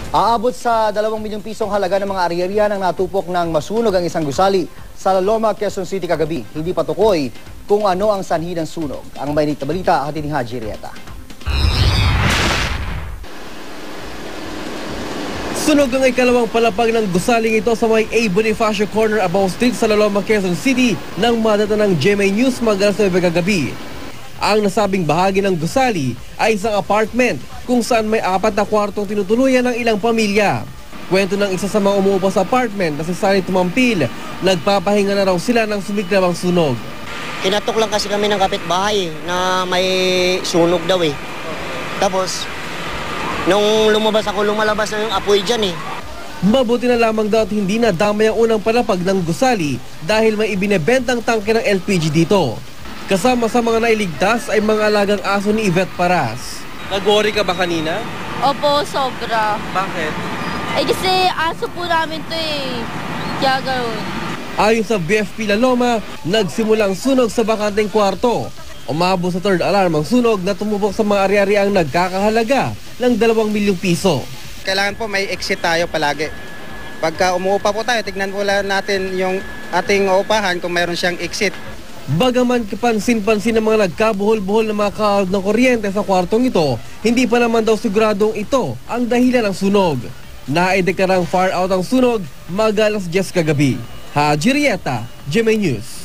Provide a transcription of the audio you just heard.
Aabot sa 2 milyong pisong halaga ng mga ari-arian ang natupok ng masunog ang isang gusali sa Laloma, Quezon City kagabi. Hindi pa tukoy kung ano ang sanhi ng sunog. Ang mainit na balita, hatid ni Haji Rieta. Sunog ang ikalawang palapag ng gusaling ito sa may A. Bonifacio Corner, Abao Street sa Laloma, Quezon City nang madata ng GMA News mag-alas 9 kagabi. Ang nasabing bahagi ng gusali ay isang apartment kung saan may 4 na kwartong tinutuluyan ng ilang pamilya. Kwento ng isa sa mga umuupa sa apartment na si Sunny Tumampil, nagpapahinga na raw sila ng sumiklab ang sunog. Kinatok lang kasi kami ng kapitbahay na may sunog daw eh. Tapos, nung lumabas ako, lumalabas na yung apoy dyan eh. Mabuti na lamang daw at hindi na damay ang unang palapag ng gusali dahil may ibinebentang tangke ng LPG dito. Kasama sa mga nailigtas ay mga alagang aso ni Yvette Paras. Nag-worry ka ba kanina? Opo, sobra. Bakit? Eh kasi aso po namin to eh. Kaya ganoon. Ayon sa BFP Laloma, nagsimulang sunog sa bakanteng kwarto. Umabot sa third alarm ang sunog na tumubok sa mga ari-ariang nagkakahalaga ng 2 milyong piso. Kailangan po may exit tayo palagi. Pagka umuupa po tayo, tignan po lang natin yung ating uupahan kung mayroon siyang exit. Bagaman kapansin-pansin ng mga nagkabuhol-buhol na mga kaawd ng kuryente sa kwartong ito, hindi pa naman daw siguradong ito ang dahilan ng sunog. Naideklarang far out ang sunog mag-alas 10 kagabi. Haji Rieta, GMA News.